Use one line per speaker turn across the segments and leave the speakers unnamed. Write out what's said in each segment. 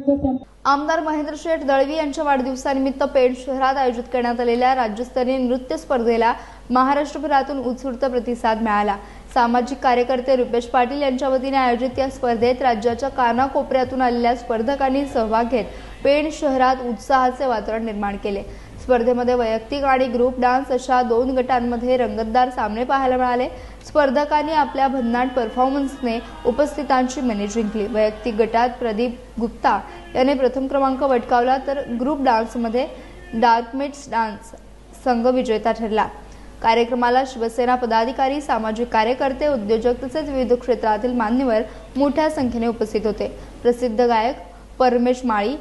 आमदार महेंद्र शेठ दळवी यांच्या वाढदिवसानिमित्त पेठ शहरात आयोजित करण्यात आलेल्या राज्यस्तरीय नृत्य स्पर्धेला महाराष्ट्रभरातून उत्स्फूर्त प्रतिसाद मिळाला। सामाजिक कार्यकर्ते रुपेश पाटील यांच्या वतीने आयोजित या स्पर्धेत राज्याच्या कानाकोपऱ्यातून आलेल्या स्पर्धकांनी सहभाग घेत पेठ शहरात उत्साहाचे वातावरण निर्माण केले। स्पर्धेमध्ये वैयक्तिक आणि ग्रुप डान्स अशा 2 गटांमध्ये रंगतदार सामने पाहायला मिळाले। स्पर्धकांनी आपल्या भन्नाट परफॉर्मन्सने उपस्थितांची मने जिंकली। वैयक्तिक गटात प्रदीप गुप्ता याने प्रथम क्रमांक पटकावला तर ग्रुप डान्समध्ये डार्कमेट्स डान्स संघ विजेता ठरला। कार्यक्रमाला शिवसेना पदाधिकारी, सामाजिक कार्यकर्ते, उद्योजक तसेच विविध क्षेत्रातील मान्यवर मोठ्या संख्येने उपस्थित होते। प्रसिद्ध गायक परमेश माळी,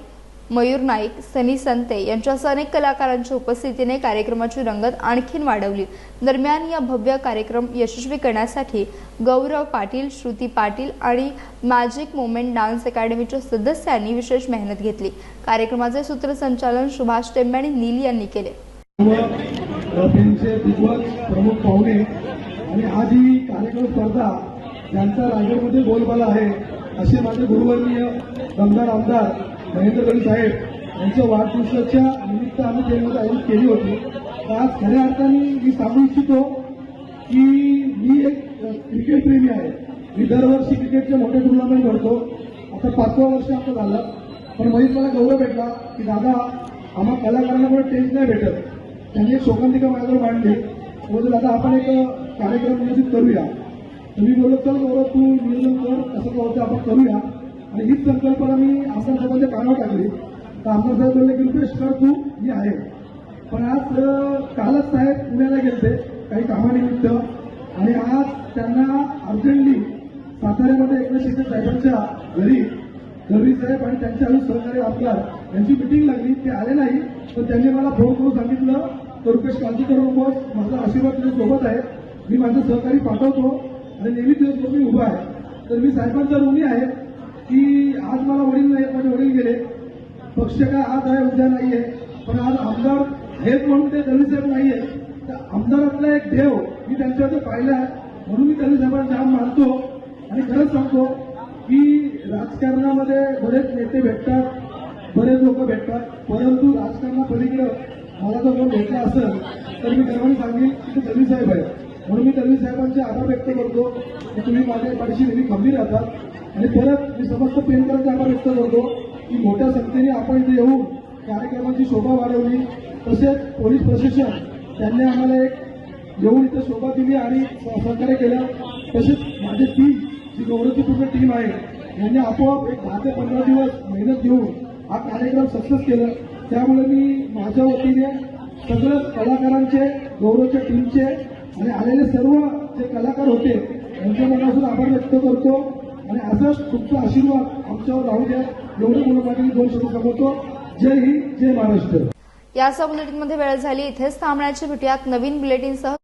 मयूर नाईक, सनी संते यांच्यासह अनेक कलाकारांच्या उपस्थितीने कार्यक्रमाची रंगत आणखीन वाढवली। दरम्यान या भव्य कार्यक्रम यशस्वी करण्यासाठी गौरव पाटील, श्रुती पाटील आणि मॅजिक मोमेंट डान्स अकॅडमीच्या सदस्यांनी विशेष मेहनत घेतली। कार्यक्रमाचे सूत्रसंचालन सुभाष टेंबे आणि नील यांनी केले।
प्रमुख पाहुणे आणि आज ही कार्यक्रम स्पर्धा ज्यांचा रायगडमध्ये बोलबाला आहे असे माझे गुरुवर्गीय दमदार आमदार महेंद्र दळवी साहेब यांच्या वाढदिवसाच्या निमित्त आम्ही ट्रेनमध्ये आयोजित केली होती। आज खऱ्या अर्थाने मी सांगू इच्छितो की मी एक क्रिकेट प्रेमी आहे। मी दरवर्षी क्रिकेटचे मोठे टुर्नामेंट भरतो। आता 5वं वर्ष आमचं झालं, पण मध्ये मला गौरव भेटला की दादा आम्हा कलाकारांना पण टेस्ट नाही भेटत। त्यांनी एक शोकांतिका माझ्यावर मांडली, बोलतो दादा आपण एक कार्यक्रम नियोजित करूया। तुम्ही बोलत चल गौरव तू नियोजन कर, कसं होतं आपण करूया। आणि हीच संकल्पना मी आमदार साहेबांच्या कानावर टाकली तर आमदार साहेब बोलले की रुपेश कर तू, मी आहे। पण आज कालच साहेब पुण्याला गेलते काही कामानिमित्त आणि आज त्यांना अर्जंटली साताऱ्यामध्ये एकनाथ शिंदे साहेबांच्या घरी दळवी साहेब आणि त्यांच्या अजून सहकारी आमदार यांची मिटिंग लागली। ते आले नाही, तर त्यांनी मला फोन करून सांगितलं तर रुपेश काळजी करू नकोस, माझा आशीर्वाद तुझ्या सोबत आहे, मी माझे सहकारी पाठवतो आणि नेहमी दिवस मी उभा आहे। तर मी साहेबांचा ऋणी आहे की आज मला वडील नाही, माझे वडील गेले, पक्ष काय आज आहे उद्या नाहीये, पण आज आमदार आहेत म्हणून ते दळवी साहेब नाहीये। तर आमदारातला एक देव मी त्यांच्यावर पाहिला आहे, म्हणून मी दळवी साहेबांना जाम मानतो। आणि खरंच सांगतो की राजकारणामध्ये बरेच नेते भेटतात, बरेच लोक भेटतात, परंतु राजकारणापलीकडे मला जर कोण भेटला असेल तर मी गर्वाने सांगेन की ते दळवी साहेब आहे। म्हणून मी दळवी साहेबांचे आभार व्यक्त करतो की तुम्ही माझ्या पाठीशी नेहमी खंबीर राहतात। आणि परत मी समस्त प्रेमकरांचे आभार व्यक्त करतो की मोठ्या संख्येने आपण इथे येऊन कार्यक्रमाची शोभा वाढवली। तसेच पोलीस प्रशासन त्यांनी आम्हाला एक येऊन इथे शोभा दिली आणि सहकार्य केलं। तसेच माझी टीम जी गौरवची पूर्ण टीम आहे यांनी आपोआप एक 10 ते 15 दिवस मेहनत घेऊन हा कार्यक्रम सक्सेस केला। त्यामुळे मी माझ्या वतीने सगळ्या कलाकारांचे, गौरवच्या टीमचे आणि आलेले सर्व जे कलाकार होते यांच्या मनापासून आभार व्यक्त करतो। आणि असंच तुमचा आशीर्वाद आमच्यावर राहू द्या एवढे बोलून 2 शब्द सांगतो। जय हिंद, जय महाराष्ट्र।
या बुलेटिनमध्ये वेळ झाली, इथेच थांबण्याची। भेटूयात नवीन बुलेटिनसह।